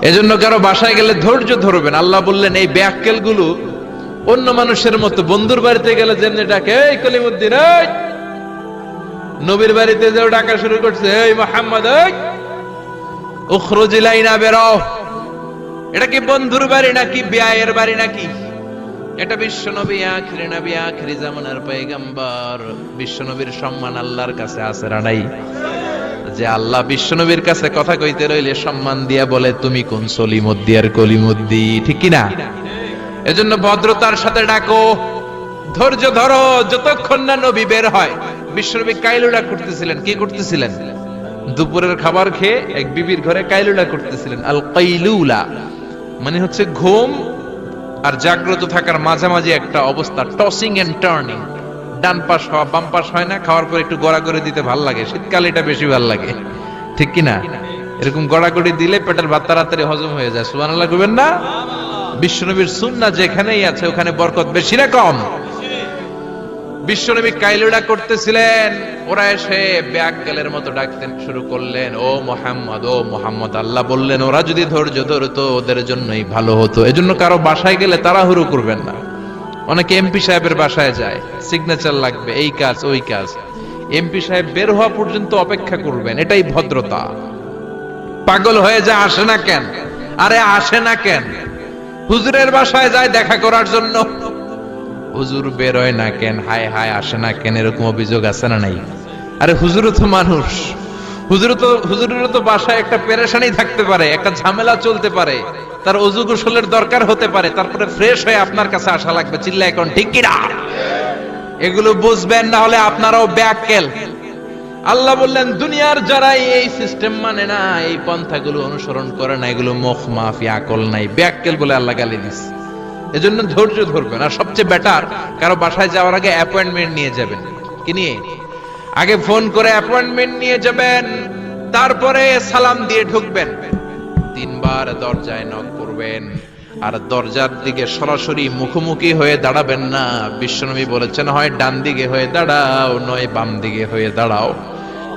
এজন্য কারো বাসায় গেলে ধৈর্য ধরবেন। আল্লাহ বললেন এই বেয়াক্কেল গুলো অন্য মানুষের মতো বন্ধুর বাড়িতে গেলে যেমনি ডাকে এই কলিমুদ্দিন, এই নবীর বাড়িতে যেও ডাকা শুরু করছে এই মুহাম্মদ, এই উখরুজ ইলাইনা, বেরো। এটা কি বন্ধুর বাড়ি নাকি বিয়ের বাড়ি নাকি? এটা বিশ্ব নবী, আখিরি নবী, আখিরি জামানার পয়গম্বর। বিশ্ব নবীর সম্মান আল্লাহর কাছে আছে না নাই? যে আল্লাহ বিশ্ব নবীর কাছে কথা কইতে রইলে সম্মান দিয়া বলে তুমি কোন সলিমুদ্দি আর কলিমুদ্দি, ঠিক কি না? এজন্য ভদ্রতার সাথে ডাকো, ধৈর্য ধরো যতক্ষণ না নবী বের হয়। বিশ্বনবী কাইলুলা করতেছিলেন। কি করতেছিলেন? দুপুরের খাবার খেয়ে এক বিবির ঘরে কাইলুলা করতেছিলেন। আল কাইলুলা মানে হচ্ছে ঘুম আর জাগ্রত থাকার মাঝামাঝি একটা অবস্থা, টসিং এন্ড টার্নিং। ডান পাশ হওয়া বাম পাশ হয় না, খাওয়ার পর একটু গড়াগড়ি দিতে ভাল লাগে, শীতকালে এটা বেশি ভাল লাগে, ঠিক কি না? এরকম গড়াগড়ি দিলে পেটের ভাত তাড়াতাড়ি হজম হয়ে যায়। সুবহানাল্লাহ কইবেন না? বিশ্বনবীর সুন্নাহ যেখানেই আছে ওখানে বরকত বেশি না কম? বিশ্বনবী কাইলুলা করতেছিলেন, ওরা এসে বেয়াক্কেলের মতো ডাকতেন শুরু করলেন, ও মুহাম্মদ, ও মুহাম্মদ। আল্লাহ বললেন ওরা যদি ধৈর্য ধরতো ওদের জন্যই ভালো হতো। এজন্য কারো বাসায় গেলে তাড়াহুড়ো করবেন না। অনেকে এমপি সাহেবের বাসায় যায়, সিগনেচার লাগবে, এই কাজ ওই কাজ। এমপি সাহেব বের হওয়া পর্যন্ত অপেক্ষা করবেন, এটাই ভদ্রতা। পাগল হয়ে যায় আসে না কেন? আরে আসে না কেন? হুজুরের বাসায় যায় দেখা করার জন্য, হুজুর বের হয় না কেন? হায় হায় আসে না কেন? এরকম অভিযোগ আছে না নাই? আরে হুজুরও তো মানুষ, হুজুরেরও তো বাসায় একটা পেরেশানি থাকতে পারে, একটা ঝামেলা চলতে পারে, তার ওযু গোসলের দরকার হতে পারে, তারপরে ফ্রেশ হয়ে আপনার কাছে আসা লাগবে। চিল্লা এখন ঠিক কি না? এগুলো বুঝবেন, না হলে আপনারাও বেয়াক্কেল। আল্লাহ বললেন দুনিয়ার যারা এই সিস্টেম মানে না, এই পন্থাগুলো অনুসরণ করে না, এগুলো মুখ মাফি, আকল নাই, বেয়াক্কেল বলে আল্লাহ গালি দিচ্ছে। এজন্য ধৈর্য ধরবেন। আর সবচেয়ে বেটার, কারো বাসায় যাওয়ার আগে অ্যাপয়েন্টমেন্ট নিয়ে যাবেন। কি নিয়ে? আগে ফোন করে অ্যাপয়েন্টমেন্ট নিয়ে যাবেন, তারপরে সালাম দিয়ে ঢুকবেন। 3 বার দরজায় নক করবেন, আর দরজার দিকে সরাসরি মুখোমুখি হয়ে দাঁড়াবেন না। বিশ্বনবী বলেছেন হয় ডান দিকে হয়ে দাঁড়াও, নয় বাম দিকে হয়ে দাঁড়াও।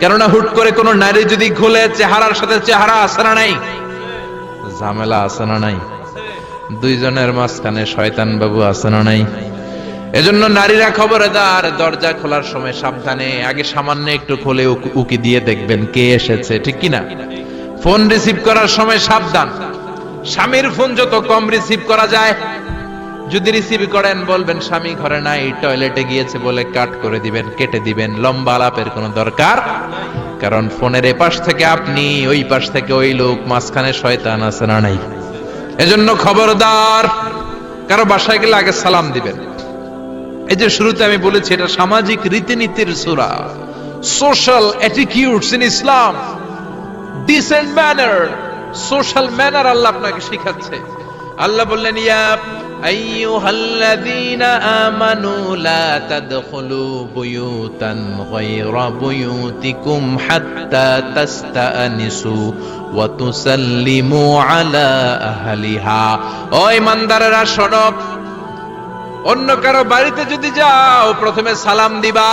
কেননা হুট করে কোন নারী যদি খুলে চেহারার সাথে চেহারা আছে না নাই? ঝামেলা আছে না নাই? দুইজনের মাঝখানে শয়তান বাবু আছে না নাই? এজন্য নারীরা খবরদার, দরজা খোলার সময় সাবধানে, আগে সামান্য একটু খুলে উকি দিয়ে দেখবেন কে এসেছে, ঠিক কি না? ফোন রিসিভ করার সময় সাবধান, স্বামীর ফোন যত কম রিসিভ করা যায়। যদি রিসিভ করেন বলবেন স্বামী ঘরে নাই, টয়লেটে গিয়েছে বলে কাট করে দিবেন, কেটে দিবেন। লম্বা আলাপের কোনো দরকার, কারণ ফোনের এপাশ থেকে আপনি, ওই পাশ থেকে ওই লোক, মাঝখানে শয়তান আছে না নাই? এজন্য খবরদার, কারো বাসায় গেলে আগে সালাম দিবেন। এই যে শুরুতে আমি বলেছি এটা সামাজিক রীতিনীতির সূরা, social attitudes in Islam, decent manner, social manner আল্লাহ আপনাকে শিখাচ্ছে। আল্লাহ বললেন ইয়া আইয়ুহাল্লাযীনা আমানু লা তাদখুলু বুয়ুতান গায়রা বুয়ুতিকুম হাত্তা তাস্তানিসু ওয়া তুসাল্লিমু আলা আহলিহা। ও ইমানদারেরা শোনো, অন্য কারো বাড়িতে যদি যাও প্রথমে সালাম দিবা,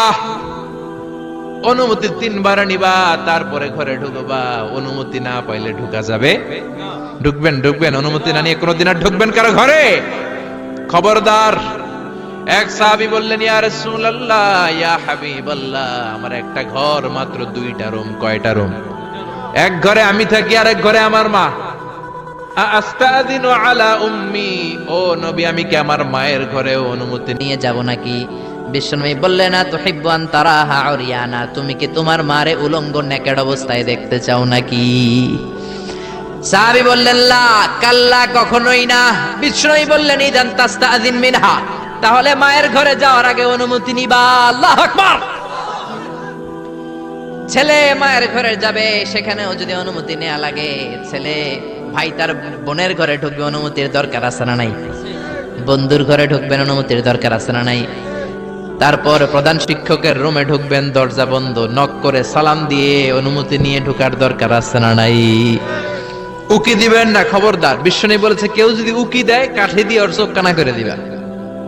অনুমতি 3 বার নিবা, তারপরে ঘরে ঢুকবা। অনুমতি না পাইলে ঢুকা যাবে? ঢুকবেন। অনুমতি না নিয়ে কোনোদিন আর ঢুকবেন কারো ঘরে? খবরদার। এক সাহাবী বললেন ইয়া রাসূলুল্লাহ, ইয়া হাবিবাল্লাহ, আমার একটা ঘর মাত্র 2টা রুম। কয়টা রুম? এক ঘরে আমি থাকি, আর এক ঘরে আমার মা। আস্তাযিনু আলা উম্মি, ও নবী আমি কি আমার মায়ের ঘরে অনুমতি নিয়ে যাব নাকি? বিশ্বনবী বললেন না তুহিব্বু আন তারাহা উরিয়ানা, তুমি কি তোমার মারে উলঙ্গ নেকেড অবস্থায় দেখতে চাও নাকি? সাহাবী বললেন লা, কাল্লা, কখনোই না। বিশ্বনবী বললেন ইদান তাস্তাযিন মিনহা, তাহলে মায়ের ঘরে যাওয়ার আগে অনুমতি নিবা। আল্লাহু আকবার। ছেলে মায়ের ঘরে যাবে, সেখানেও যদি অনুমতি নেওয়া লাগে, ছেলে ভাই তার বোনের ঘরে ঢুকবে, অনুমতির দরকার আছে না নাই? বন্ধুর ঘরে ঢুকবেন, অনুমতির দরকার আছে না নাই? তারপর প্রধান শিক্ষকের রুমে ঢুকবেন, দরজা বন্ধ, নক করে সালাম দিয়ে অনুমতি নিয়ে ঢোকার দরকার আছে না নাই? উকি দিবেন না, খবরদার। বিশ্বনবী বলেছে কেউ যদি উকি দেয় কাঠি দিয়ে ওর চোখ কানা করে দিবা,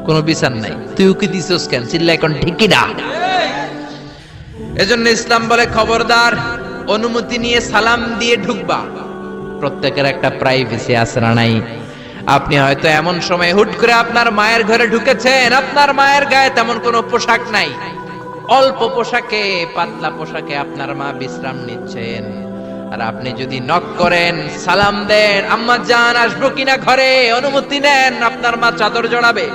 কোনো বিচার নাই। তুই উকি দিছস কেন? চিল্লা এখন ঠিক কি না? এজন্য ইসলাম বলে খবরদার, অনুমতি নিয়ে সালাম দিয়ে ঢুকবা। প্রত্যেকের একটা প্রাইভেসি আছে না নাই? আপনি হয়তো এমন সময় হুট করে আপনার মায়ের ঘরে ঢুকেছেন, আপনার মায়ের গায়ে তেমন কোনো পোশাক নাই, অল্প পোশাকে, পাতলা পোশাকে আপনার মা বিশ্রাম নিচ্ছেন। আর আপনি যদি নক করেন, সালাম দেন, আম্মা জান আসবো কিনা ঘরে, অনুমতি নেন, আপনার মা চাদর জড়াবে,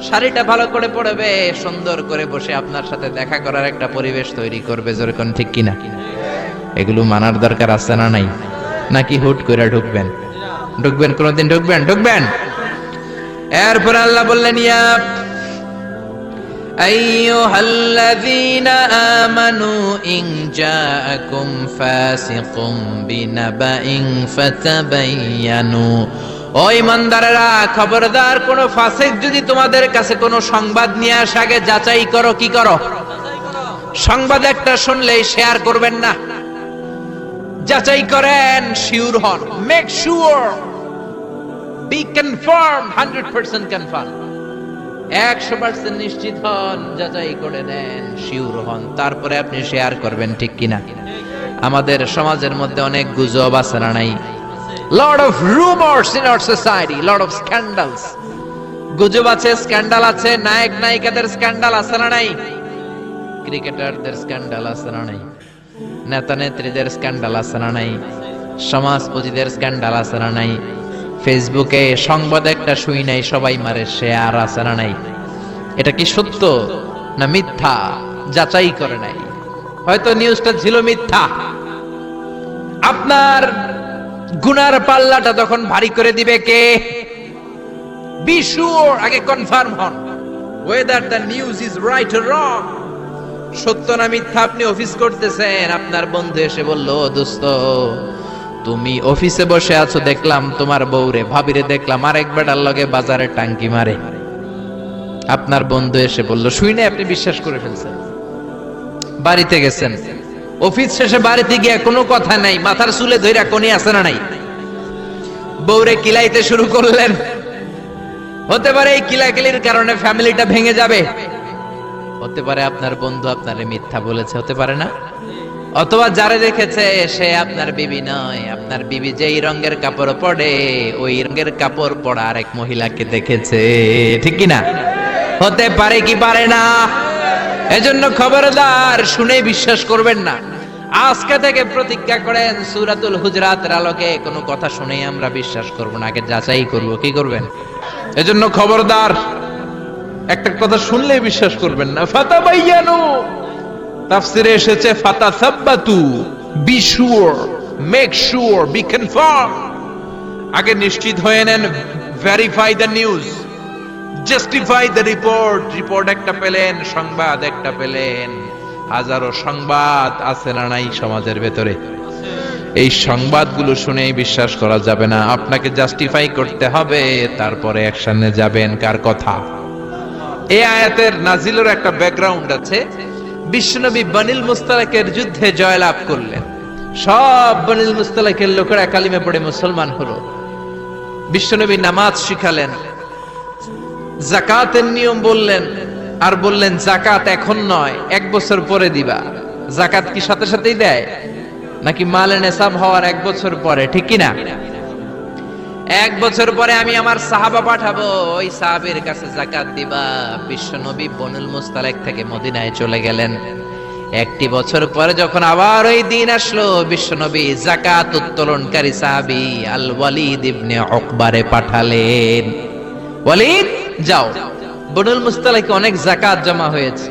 শাড়িটা ভালো করে পরবে, সুন্দর করে বসে আপনার সাথে দেখা করার একটা পরিবেশ তৈরি করবে। যেরকম ঠিক কিনা? এগুলো মানার দরকার আছে না নাই? নাকি হুট করে ঢুকবেন? ঢুকবেন, কোনদিন ঢুকবেন। এরপর আল্লাহ বললেন, ইয়া আইয়ুহাল্লাযীনা আমানু ইন জাআকুম ফাসিকুম বিনাবাইন ফাতাবায়ানু, ও ঈমানদারেরা খবরদার, কোন ফাসিক যদি তোমাদের কাছে কোন সংবাদ নিয়ে আসে, আগে যাচাই করো। কি করো? সংবাদ একটা শুনলেই শেয়ার করবেন না, যাচাই করেন, শিওর হন, make sure, be confirm, 100% confirm, 100% নিশ্চিত হন, যাচাই করে নেন, শিওর হন, তারপরে আপনি শেয়ার করবেন। ঠিক কিনা? আমাদের সমাজের মধ্যে অনেক গুজব আছে না নাই? Lot of rumours in our society, lot of scandals. গুজব আছে, স্ক্যান্ডাল আছে, নায়ক নায়িকাদের স্ক্যান্ডাল আছে না নাই? ক্রিকেটারদের স্ক্যান্ডাল আছে না নাই? নেতা নেত্রীদের স্ক্যান্ডাল আছে না নাই? সমাজপতিদের স্ক্যান্ডাল আছে না নাই? ফেসবুকে সংবাদ একটা শুই নাই, সবাই মারে শেয়ার, আছে না নাই? এটা কি সত্য না মিথ্যা যাচাই করে নাই, হয়তো নিউজটা ছিল মিথ্যা। আপনার গুনার পাল্লাটা তখন ভারী করে দিবে কে? বি শিওর, আগে কনফার্ম হন whether the news is right or wrong, সত্য না মিথ্যা। আপনি অফিস করতেছেন, আপনার বন্ধু এসে বলল, দোস্ত তুমি অফিসে বসে আছো, দেখলাম তোমার বউরে, ভাবিরে দেখলাম আরেক বেটার লগে বাজারে টাঙ্কি মারে। আপনার বন্ধু এসে বলল, শুনে আপনি বিশ্বাস করে ফেলছেন। বাড়িতে গেছেন, অফিস শেষে বাড়িতে গিয়ে কোনো কথা নাই, মাথার চুলে ধইরা কোনি আছে না নাই, বউরে কিলাইতে শুরু করলেন। হতে পারে এই কিলাকিলির কারণে ফ্যামিলিটা ভেঙে যাবে, হতে পারে আপনার বন্ধু আপনারে মিথ্যা বলেছে, হতে পারে না? অথবা যারে দেখেছে সে আপনার বিবি নয়, আপনার বিবি যেই রঙের কাপড় পরে ওই রঙের কাপড় পরা আরেক মহিলাকে দেখেছে। ঠিক কি না? হতে পারে কি পারে না? এজন্য খবরদার, শুনে বিশ্বাস করবেন না। আজকে থেকে প্রতিজ্ঞা করেন, সূরাতুল হুজরাতের আলোকে কোনো কথা শুনেই আমরা বিশ্বাস করব না, আগে যাচাই করব। কি করবেন? এজন্য খবরদার, একটা কথা শুনলেই বিশ্বাস করবেন না। ফাতাবায়ানু, তাফসিরে এসেছে ফাতাসাব্বাতু, be sure, make sure, be confirm, আগে নিশ্চিত হয়ে নেন, verify the news, justify the report. Report একটা পেলেন, সংবাদ একটা পেলেন, হাজারো সংবাদ আছে না নাই সমাজের ভেতরে? এই সংবাদগুলো শুনেই বিশ্বাস করা যাবে না, আপনাকে জাস্টিফাই করতে হবে, তারপরে অ্যাকশনে যাবেন। কার কথা? এই আয়াতের নাজিলের একটা ব্যাকগ্রাউন্ড আছে। বিশ্বনবী বনিল মুস্তালাকের যুদ্ধে জয়লাভ করলেন, সব বনিল মুস্তালাকের লোকেরা কালিমা পড়ে মুসলমান হলো। বিশ্বনবী নামাজ শিখালেন, যাকাতের নিয়ম বললেন, আর বললেন যাকাত এখন নয়, 1 বছর পরে দিবা। যাকাত কি সাথে সাথেই দেয় নাকি মালে নেসাব হওয়ার 1 বছর পরে? ঠিক কি না? 1 বছর পরে আমি আমার সাহাবা পাঠাবো, ওই সাহাবীর কাছে যাকাত দিবা। বিশ্বনবী বনুল মুস্তালিক থেকে মদিনায় চলে গেলেন। 1 বছর পরে যখন আবার ওই দিন আসলো, বিশ্বনবী যাকাত উত্তোলনকারী সাহাবী আল ওয়ালিদ ইবনে উকবারে পাঠালেন, ওয়ালিদ যাও, বনুল মুস্তালিকে অনেক যাকাত জমা হয়েছে,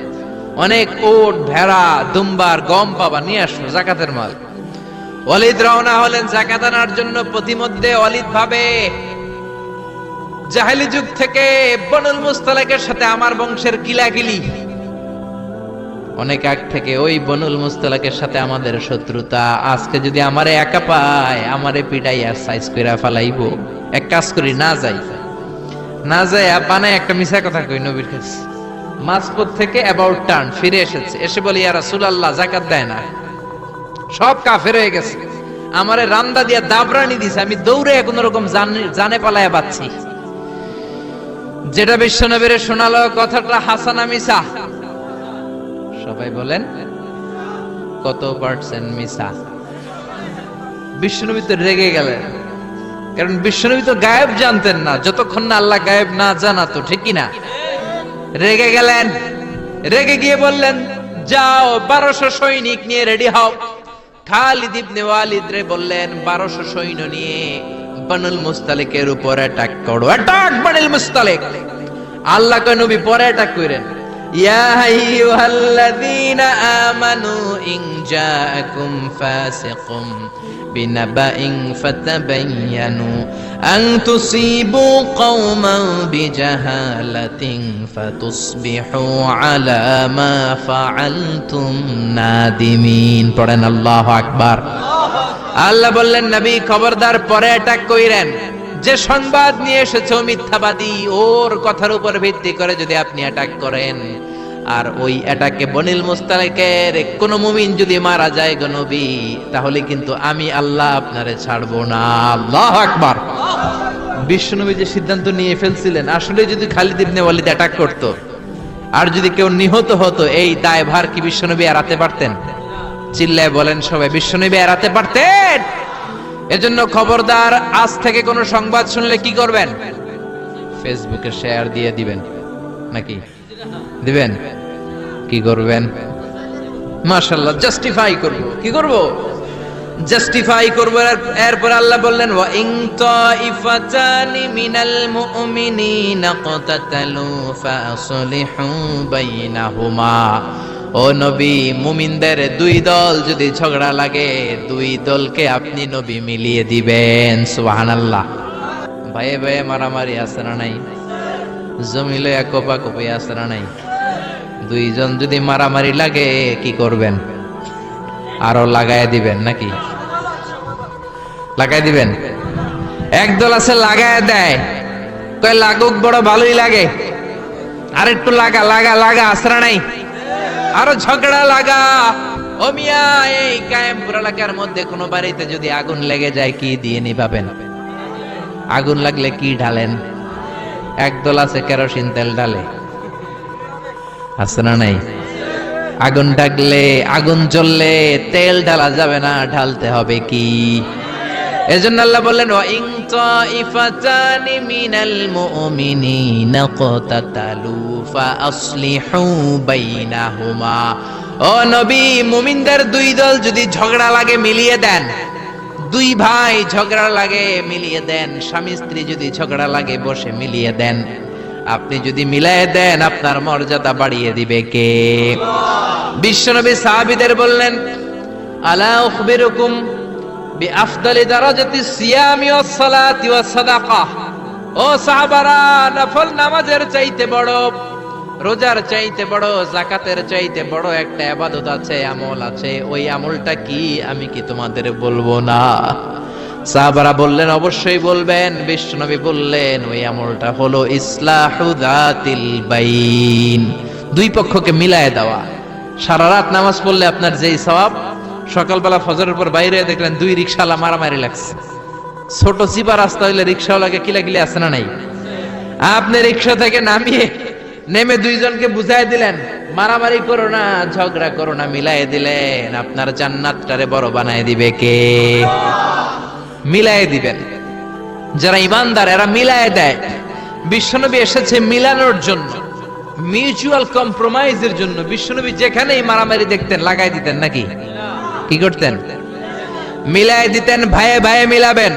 অনেক ওট, ভেড়া, দুম্বার, গম পাবা, নিয়ে আসো যাকাতের মাল। ওয়ালিদ রওনা হলেন যাকাত আনার জন্য। প্রতিমধ্যে ওয়ালিদ ভাবে, জাহেলি যুগ থেকে বনুল মুস্তালিকের সাথে আমার বংশের কিলাকিলি, অনেক আগ থেকে ওই বনুল মুস্তালিকের সাথে আমাদের শত্রুতা। আজকে যদি আমারে একা পায়, আমারে পিটাইয়া সাইজ কইরা ফালাইবো। এক কাজ করি, না যাই, না যাই বানায় একটা মিছা কথা কই নবীর কাছে। মাঝপথ থেকে অ্যাবাউট টার্ন ফিরে এসেছে, এসে বলি, ইয়া রাসূলুল্লাহ যাকাত দেয় না, সব কাফের হয়ে গেছে, আমারে রান্দা দিয়া দাবরানি দিছে, আমি দৌড়ে কোন রকম জানে পালায়া বাঁচছি। যেটা বিশ্বনবীর শোনালো, কথাটা হাসান মিছা? সবাই বলেন কত পার্সেন্ট মিছা? বিশ্বনবী তো রেগে গেলেন, কারণ বিশ্বনবী তো গায়েব জানতেন না যতক্ষণ না আল্লাহ গায়েব না জানাতো, ঠিক কি না? রেগে গেলেন, রেগে গিয়ে বললেন, যাও 1200 সৈনিক নিয়ে রেডি হও। খালিদ ইবনে ওয়ালিদ রে বললেন, 1200 সৈন্য নিয়ে বানুল মুস্তালিকের উপর অ্যাটাক করো। অ্যাটাক বানুল মুস্তালিক। আল্লাহ কয় নবী পরে অ্যাটাক করেন। ইয়া আইয়ুহাল্লাযীনা আমানু ইন জাআকুম ফাসিকুম বিনাবাইন ফাতাবায়ানু আন তুসিবু কওমান বিজাহালাতিন ফাতুসবিহু আলা মা ফাআলতুম নাদিমিন। পড়েন আল্লাহু আকবার। আল্লাহ বললেন, নবী খবরদার পরে অ্যাটাক কইরেন। যে সংবাদ নিয়ে এসেছে মিথ্যাবাদী, ওর কথার উপর ভিত্তি করে যদি আপনি অ্যাটাক করেন, আর ওই অ্যাটাকে বনিল মুস্তালিকের কোন মুমিন যদি মারা যায় গো নবী, তাহলে কিন্তু আমি আল্লাহ আপনারে ছাড়বো না। আল্লাহু আকবার। বিশ্বনবী যে সিদ্ধান্ত নিয়ে ফেলছিলেন, আসলে যদি খালিদ ইবনে ওয়ালিদ অ্যাটাক করত আর যদি কেউ নিহত হতো, এই দায়ভার কি বিশ্বনবী এড়াতে পারতেন? চিল্লায় বলেন সবাই, বিশ্বনবী এড়াতে পারতেন? এজন্য খবরদার, আজ থেকে কোন সংবাদ শুনলে কি করবেন? ফেসবুকে শেয়ার দিয়ে দিবেন, নাকি দিবেন? কি করবেন? মাশাআল্লাহ, জাস্টিফাই করব। কি করব? জাস্টিফাই করব। এরপর আল্লাহ বললেন, ওয়া ইন তাইফাতানি মিনাল মুমিনিনা ক্তাতালু ফাসলিহু বাইনাহুমা। ও নবী, মুমিনদের দুই দল যদি ঝগড়া লাগে, দুই দলকে আপনি নবী মিলিয়ে দিবেন। সুবহানাল্লাহ। ভাইয়ে ভাইয়ে মারামারি আছে না নাই? জমিলে কোপাকুপি আছে না নাই? দুইজন যদি মারামারি লাগে কি করবেন? আরো লাগায় দিবেন নাকি? লাগায় দিবেন? একদল আছে লাগায় দেয়, কয় লাগুক, বড় ভালোই লাগে, আর একটু লাগা লাগা লাগা, আছে না নাই? আরো ঝগড়া লাগা। ও মিয়া, এই কায়েমপুর এলাকার মধ্যে কোন বাড়িতে যদি আগুন লেগে যায়, কি দিয়ে নিভাবেন? আগুন লাগলে কি ঢালেন? একদল আছে কেরোসিন তেল ঢালে, আছে না নাই? আগুন ডাকলে, আগুন জ্বললে তেল ঢালা যাবে না, ঢালতে হবে কি? এজন্য আল্লাহ বললেন, ওয়া ইন তাইফাতানি মিনাল মুমিনিনা ক্তাতালু ফাআসলিহু বাইনাহুমা। ও নবী, মুমিনদের দুই দল যদি ঝগড়া লাগে মিলিয়ে দেন। দুই ভাই ঝগড়া লাগে মিলিয়ে দেন। স্বামী স্ত্রী যদি ঝগড়া লাগে বসে মিলিয়ে দেন। আপনি যদি মিলিয়ে দেন, আপনার মর্যাদা বাড়িয়ে দিবে কে? বিশ্বনবী সাহাবীদের বললেন, আলা উখবিরুকুম বিআফদালি দারাজাতিস সিয়ামি ওয়াস সালাতি ওয়াস সাদাকাহ। ও সাহাবারা, নফল নামাজের চাইতে বড়, রোজার চাইতে বড়, যাকাতের চাইতে বড় একটা ইবাদত আছে, আমল আছে। ওই আমলটা কি, আমি কি তোমাদের বলবো না? সাহাবারা বললেন, অবশ্যই বলবেন। বিশ্বনবী বললেন, ওই আমলটা হলো ইসলাহু যাতিল বাইন, দুই পক্ষকে মিলায় দেওয়া। সারা রাত নামাজ পড়লে আপনার যেই সওয়াব, সকালবেলা ফজরের পর বাইরে দেখলেন দুই রিকশাওয়ালা মারামারি লাগছে। ছোট চিপা রাস্তা হইলে রিকশাওয়ালাকে কিলাকিলি আছে না নাই? আপনি রিকশা থেকে নেমে দুইজনকে বুঝাই দিলেন, মারামারি করো না, ঝগড়া করো না, মিলাই দিলেন। আপনার জান্নাতটারে বড় বানায় দিবে কে? মিলাই দিবেন। যারা ইমানদার এরা মিলাই দেয়। বিশ্বনবী এসেছে মিলানোর জন্য, মিউচুয়াল কম্প্রোমাইজের জন্য। বিশ্বনবী যেখানেই মারামারি দেখতেন লাগাই দিতেন, নাকি কি করতেন? মিলাই দিতেন। ভাইয়ে ভাইয়ে মিলাবেন,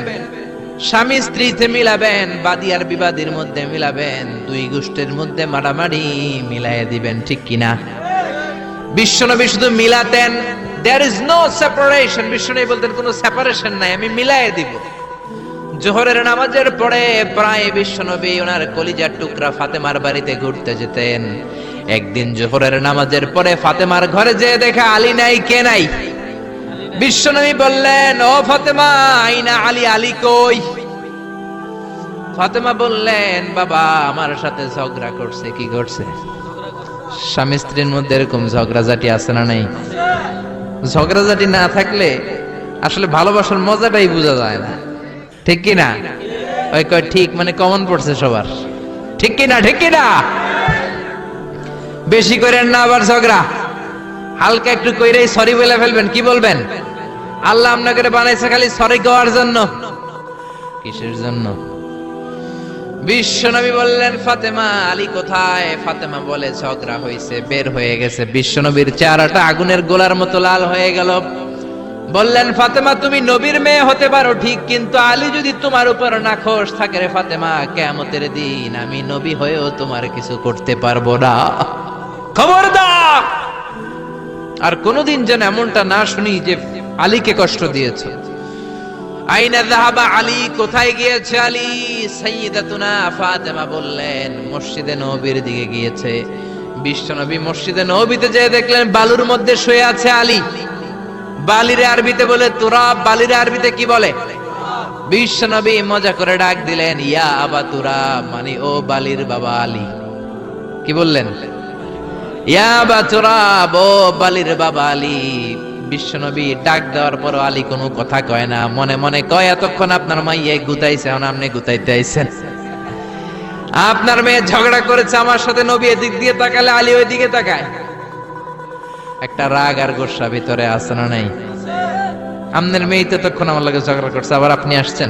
স্বামী স্ত্রীতে মিলাবেন, বাদী আর বিবাদীর মধ্যে মিলাবেন, দুই গোষ্ঠীর মধ্যে মারামারি মিলাই দিবেন, ঠিক কিনা? বিশ্বনবী শুধু মিলাতেন, there is no separation। বিশ্বনবী বলতেন কোনো সেপারেশন নাই, আমি মিলাই দিব। জোহরের নামাজের পরে প্রায় বিশ্বনবী ওনার কলিজার টুকরা ফাতেমার বাড়িতে ঘুরতে যেতেন। একদিন জোহরের নামাজের পরে ফাতেমার ঘরে যেয়ে দেখা আলী নাই, কে নাই? বিশ্বনবী বললেন, ও ফাতেমা, আইনা আলী, আলী কই? ফাতেমা বললেন, বাবা আমার সাথে ঝগড়া করছে। কি করছে? স্বামী স্ত্রীর মধ্যে এরকম ঝগড়াঝাটি আছে না নাই? ঝগড়াঝাটি না থাকলে আসলে ভালোবাসার মজাটাই বোঝা যায় না, ঠিক কি না? ওই কয় ঠিক, মানে কমন পড়ছে সবার, ঠিক কি না? ঠিক কি না? বেশি করেন না আবার ঝগড়া, হালকা একটু কইরেই সরি বলে ফেলবেন। কি বলবেন? আল্লাহ আপনাকে বানাইছে খালি সরি গাওয়ার জন্য, কিসের জন্য? বিশ্বনবী বললেন ফাতেমা আলী কোথায়? ফাতেমা বলে ঝগড়া হয়েছে, বের হয়ে গেছে। বিশ্বনবীর চেহারাটা আগুনের গোলার মতো লাল হয়ে গেল। বললেন ফাতেমা তুমি নবীর মেয়ে হতে পারো ঠিক, কিন্তু আলী যদি তোমার উপর নাখোশ থাকে রে ফাতেমা, কিয়ামতের দিন আমি নবী হয়েও তোমার কিছু করতে পারবো না। খবরদার আর কোনোদিন যেন এমনটা না শুনি যে আলীকে কষ্ট দিয়েছে। আইনা যাহাবা আলী, কোথায় গিয়েছে আলী? সাইয়্যিদাতুনা ফাতেমা বললেন মসজিদে নববীর দিকে গিয়েছে। বিশ্বনবী মসজিদে নববীতে যেয়ে দেখলেন বালুর মধ্যে শুয়ে আছে আলী। বালিরে আরবিতে বলে তুরাব, বালিরে আরবিতে কি বলে? বিশ্বনবী মজা করে ডাক দিলেন ইয়া আবা তুরাব, মানে ও বালির বাবা আলী। কি বললেন? ইয়া আবা তুরাব, ও বালির বাবা আলী। বিশ্বনবী ডাক দেওয়ার পর আলী কোনো কথা কয় না, মনে মনে কয় এতক্ষণ আপনার মাইয়ে গুতাইছে, এখন আপনি গুতাইতে আইছেন। আপনার মেয়ে ঝগড়া করেছে আমার সাথে, নবী এদিক দিয়ে তাকালে আলী ওই দিকে তাকায়। একটা রাগ আর গোসা ভিতরে আছে না নাই? আপনার মেয়ে তো তখন আমার লাগে ঝগড়া করছে, আবার আপনি আসছেন।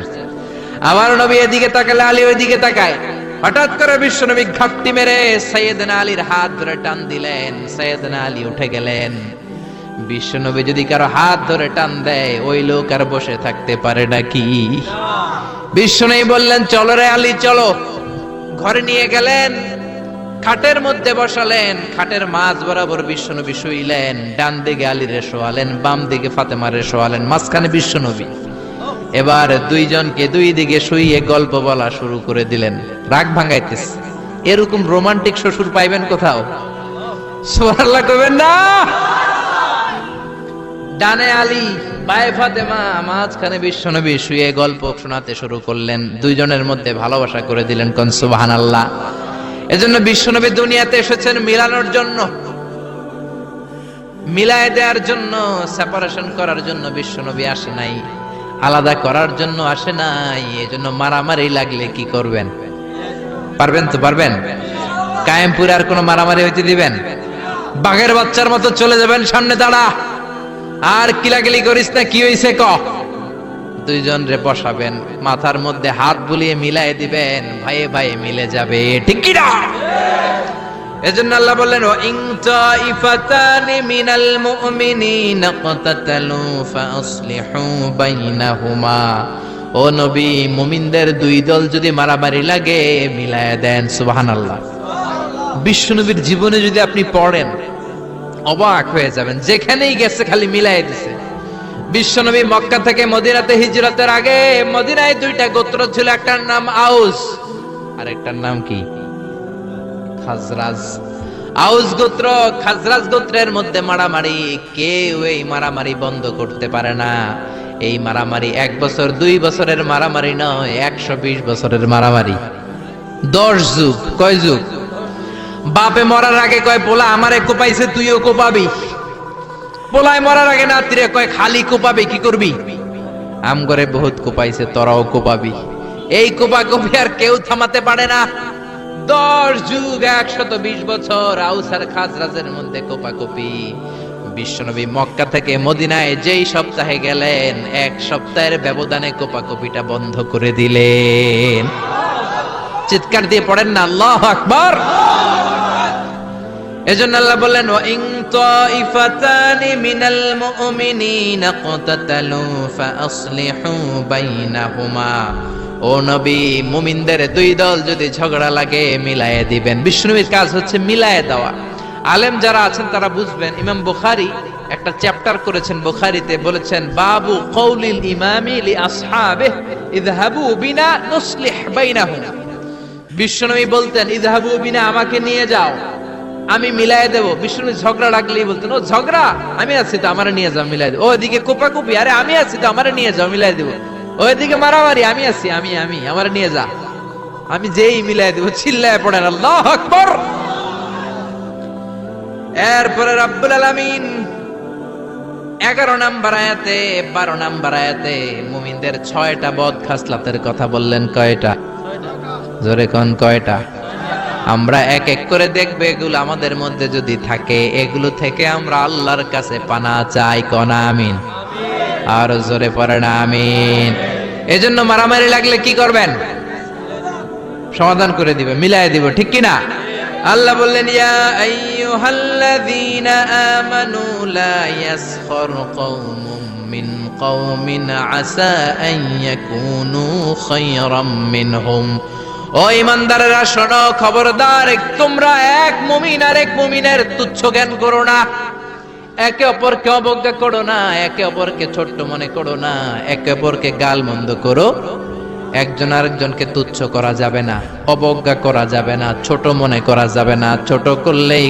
আবার নবী এদিকে তাকালে আলী ওই দিকে তাকায়। হঠাৎ করে বিশ্বনবী ঘাপটি মেরে সাইয়েদনা আলীর হাত ধরে টান দিলেন। সাইয়েদনা আলী উঠে গেলেন। বিশ্বনবী যদি কারো হাত ধরে টান দেয় ওই লোক আর বসে থাকতে পারে নাকি? বিশ্বনবী বললেন চলো রে আলী চলো। ঘরে নিয়ে গেলেন, খাটের মধ্যে বসালেন, খাটের মাঝ বরাবর বিশ্বনবী শুইলেন। ডান দিকে আলীরে শোয়ালেন, বাম দিকে ফাতেমারে শোয়ালেন, মাঝখানে বিশ্বনবী। এবার দুইজনকে দুই দিকে শুইয়ে গল্প বলা শুরু করে দিলেন। রাগ ভাঙাইতেছে। এরকম রোমান্টিক শ্বশুর পাইবেন কোথাও? সুবহানাল্লাহ কইবেন না? ডানে আলী, বায়ে ফাতেমা, মাঝখানে বিশ্বনবী শুয়ে গল্প শোনাতে শুরু করলেন। দুইজনের মধ্যে ভালোবাসা করে দিলেন। কোন সুবহানাল্লাহ। এজন্য বিশ্বনবী দুনিয়াতে এসেছেন মিলানোর জন্য, মিলায় দেওয়ার জন্য, সেপারেশন করার জন্য বিশ্বনবী আসে নাই, আলাদা করার জন্য আসে নাই। এজন্য মারামারি লাগলে কি করবেন? পারবেন তো? পারবেন? কায়েমপুরে আর কোনো মারামারি হইতে দিবেন? বাঘের বাচ্চার মতো চলে যাবেন, সামনে দাঁড়া, আর কিলাকিলি করিস না, কি হইছে ক। দুইজন রে বসাবেন, মাথার মধ্যে হাত বুলিয়ে মিলাই দিবেন, ভাইয়ে ভাইয়ে মিলে যাবে, ঠিক কি না? এজন্য আল্লাহ বললেন ওয়া ইন তাইফাতানি মিনাল মুমিনিনা ক্বাতাতালু ফাসলিহু বাইনাহুমা। ও নবী, মুমিনদের দুই দল যদি মারামারি লাগে মিলায়া দেন। সুবহানাল্লাহ। বিশ্বনবীর জীবনে যদি আপনি পড়েন অবাক হয়ে যাবেন, যেখানেই গেছে খালি মিলাই দিছে। বিশ্বনবী মক্কা থেকে মদিনাতে হিজরতের আগে মদিনায় দুইটা গোত্র ছিল, একটার নাম আউস আর একটার নাম কি? খাজরাজ। আউস গোত্র খাজরাজ গোত্রের মধ্যে মারামারি, কেউ এই মারামারি বন্ধ করতে পারে না। এই মারামারি 1 বছর 2 বছরের মারামারি নয়, 120 বছরের মারামারি। 10 যুগ। কয় যুগ? বাপে মরার আগে কয় পোলা আমারে কোপাইছে, তুইও কোপাবি। পোলায় মরার আগে নাতিরে কয় খালি কোপাবি, কি করবি? আম করে বহুত কোপাইছে, তোরাও কোপাবি। এই কোপা কপি আর কেউ থামাতে পারে না। 10 যুগ 120 বছর আউস আর খাজরাজের মধ্যে কোপাকপি। বিশ্বনবী মক্কা থেকে মদিনায় যেই সপ্তাহে গেলেন, 1 সপ্তাহের ব্যবধানে কোপাকপিটা বন্ধ করে দিলেন। চিৎকার দিয়ে পড়েন না আল্লাহু আকবার। এজন্য আল্লাহ বললেন ওয়া ইন তাইফাতানি মিনাল মুমিনিনা ক্বাতাতালু ফাসলিহু বাইনাহুমা। ও নবী, মুমিনদের দুই দল যদি ঝগড়া লাগে মিলায়ে দিবেন। বিশ্বনবীর কাজ হচ্ছে মিলায়ে দেওয়া। আলেম যারা আছেন তারা বুঝবেন। ইমাম বুখারী একটা চ্যাপ্টার করেছেন বুখারীতে, বলেছেন বাবু কওলিল ইমামি লি আসহাবিহি ইযহাবু বিনা নুসলিহ বাইনাহুম। বিশ্বনবী বলতেন ইযহাবু বিনা, আমাকে নিয়ে যাও, আমি মিলায়ে দেব। বিশ্বনবী ঝগড়া লাগলেই বলতেন ও ঝগড়া, আমি আছি তো, আমারে নিয়ে যাও, মিলায়ে দেব। ওইদিকে কোপাকুপি, আরে আমি আছি তো, আমারে নিয়ে যাও, মিলায়ে দেব। ওইদিকে মারামারি, আমি আছি, আমি আমারে নিয়ে যা, আমি যেই মিলায়ে দেব। চিল্লায় পড়েন আল্লাহু আকবার। এরপরে রব্বুল আলামিন 11 নম্বর আয়াতে 12 নম্বর আয়াতে মুমিনদের 6টা বদ খাসলাতের কথা বললেন। কয়টা? জোরে কোন কয়টা? আমরা এক এক করে দেখবে, এগুলো আমাদের মধ্যে যদি থাকে এগুলো থেকে আমরা আল্লাহর কাছে পানা চাই। কোন আমিন। আর জোরে পড়েন আমিন। এজন্য মারামারি লাগলে কি করবেন? সমাধান করে দিবে, মিলাই দিব, ঠিক কি না? আল্লাহ বললেন ইয়া আইয়ুহাল্লাযীনা আমানু লা ইয়াসখর কওমুম মিন কওমিন আসা আন ইয়াকুনু খায়রাম মিনহুম। ও ঈমানদারেরা শোনো, খবরদার, তোমরা এক মুমিন আর এক মুমিনের তুচ্ছ জ্ঞান করো না, একে অপরকে অবজ্ঞা করো না, একে অপরকে ছোট্ট মনে করো না, একে অপরকে গালমন্দ করো। একজন আরেকজনকে তুচ্ছ করা যাবে না, অবজ্ঞা করা যাবে না, ছোট মনে করা যাবে না। ছোট করলেই